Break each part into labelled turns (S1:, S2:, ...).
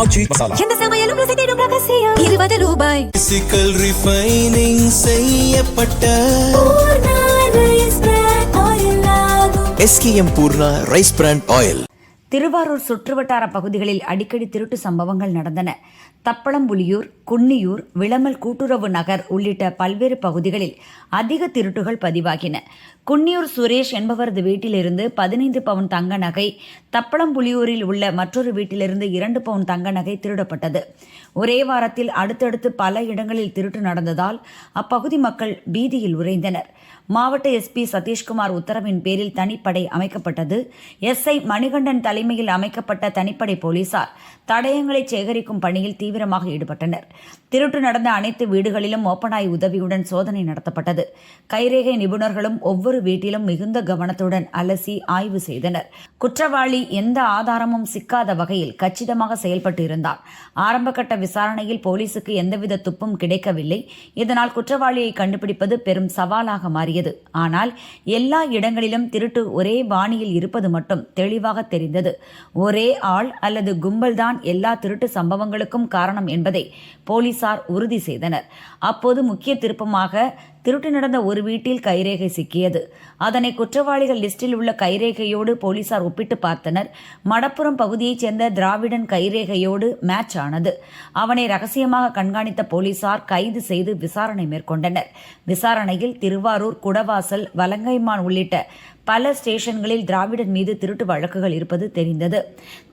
S1: ஆச்சி மசாலா.
S2: எந்த சமையலும் ருசி தேடும் ரகசியம் 20 ரூபாய்.
S1: பிசிக்கல் ரிஃபைனிங் செய்யப்பட்ட SKM Poorna rice bran oil.
S3: Thiruvarur சுற்றுவட்டார பகுதிகளில் அடிக்கடி திருட்டு சம்பவங்கள் நடந்தன. தப்பளம்புலியூர், குன்னியூர், விளமல் கூட்டுறவு நகர் உள்ளிட்ட பல்வேறு பகுதிகளில் அதிக திருட்டுகள் பதிவாகின. குன்னியூர் சுரேஷ் என்பவரது வீட்டிலிருந்து 15 பவுன் தங்க நகை, தப்பளம்புலியூரில் உள்ள மற்றொரு வீட்டிலிருந்து 2 பவுன் தங்க நகை திருடப்பட்டது. ஒரே வாரத்தில் அடுத்தடுத்து பல இடங்களில் திருட்டு நடந்ததால் அப்பகுதி மக்கள் பீதியில் உறைந்தனர். மாவட்ட SP சதீஷ்குமார் உத்தரவின் பேரில் தனிப்படை அமைக்கப்பட்டது. SI மணிகண்டன் தலைமையில் அமைக்கப்பட்ட தனிப்படை போலீசார் தடயங்களை சேகரிக்கும் பணியில் தீவிரமாக ஈடுபட்டனர். திருட்டு நடந்த அனைத்து வீடுகளிலும் மோப்பனாய் உதவியுடன் சோதனை நடத்தப்பட்டது. கைரேகை நிபுணர்களும் ஒவ்வொரு வீட்டிலும் மிகுந்த கவனத்துடன் அலசி ஆய்வு செய்தனர். குற்றவாளி எந்த ஆதாரமும் சிக்காத வகையில் கச்சிதமாக செயல்பட்டு இருந்தார். ஆரம்பகட்ட விசாரணையில் போலீசுக்கு எந்தவித துப்பும் கிடைக்கவில்லை. இதனால் குற்றவாளியை கண்டுபிடிப்பது பெரும் சவாலாக மாறியது. ஆனால் எல்லா இடங்களிலும் திருட்டு ஒரே பாணியில் இருப்பது மட்டும் தெளிவாக தெரிந்தது. ஒரே ஆள் அல்லது கும்பல்தான் எல்லா திருட்டு சம்பவங்களுக்கும் காரணம் என்பதை போலீசார் உறுதி செய்தனர். அப்போது முக்கிய திருப்பமாக திருட்டு நடந்த ஒரு வீட்டில் கைரேகை சிக்கியது. அதனை குற்றவாளிகள் லிஸ்டில் உள்ள கைரேகையோடு போலீசார் ஒப்பிட்டு பார்த்தனர். மடப்புறம் பகுதியைச் சேர்ந்த திராவிடன் கைரேகையோடு மேட்ச் ஆனது. அவனை ரகசியமாக கண்காணித்த போலீசார் கைது செய்து விசாரணை மேற்கொண்டனர். விசாரணையில் திருவாரூர், குடவாசல், வலங்கைமான் உள்ளிட்ட பல ஸ்டேஷன்களில் திராவிடன் மீது திருட்டு வழக்குகள் இருப்பது தெரிந்தது.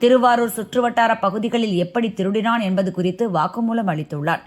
S3: திருவாரூர் சுற்றுவட்டார பகுதிகளில் எப்படி திருடினான் என்பது குறித்து வாக்குமூலம் அளித்துள்ளார்.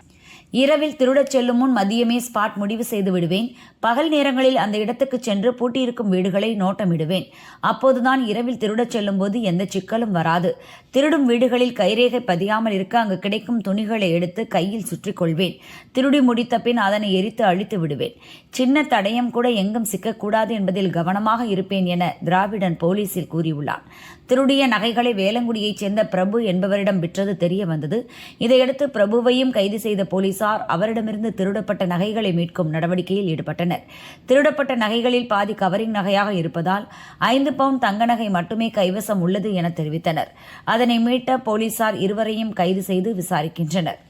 S3: இரவில் திருடச் செல்லும் முன் மதியமே ஸ்பாட் முடிவு செய்து விடுவேன். பகல் நேரங்களில் அந்த இடத்துக்கு சென்று பூட்டியிருக்கும் வீடுகளை நோட்டமிடுவேன். அப்போதுதான் இரவில் திருடச் செல்லும் போது எந்த சிக்கலும் வராது. திருடும் வீடுகளில் கைரேகை பதியாமல் இருக்க அங்கு கிடைக்கும் துணிகளை எடுத்து கையில் சுற்றிக் கொள்வேன். திருடி முடித்த பின் அதனை எரித்து அழித்து விடுவேன். சின்ன தடயம் கூட எங்கும் சிக்கக்கூடாது என்பதில் கவனமாக இருப்பேன் என திராவிடன் போலீசில் கூறியுள்ளார். திருடிய நகைகளை வேலங்குடியைச் சேர்ந்த பிரபு என்பவரிடம் விற்றது தெரிய வந்தது. இதையடுத்து பிரபுவையும் கைது செய்த போலீசார் அவரிடமிருந்து திருடப்பட்ட நகைகளை மீட்கும் நடவடிக்கையில் ஈடுபட்டனர். திருடப்பட்ட நகைகளில் பாதி கவரிங் நகையாக இருப்பதால் 5 பவுன் தங்க நகை மட்டுமே கைவசம் உள்ளது என தெரிவித்தனர். அதனை மீட்ட போலீசார் இருவரையும் கைது செய்து விசாரிக்கின்றனர்.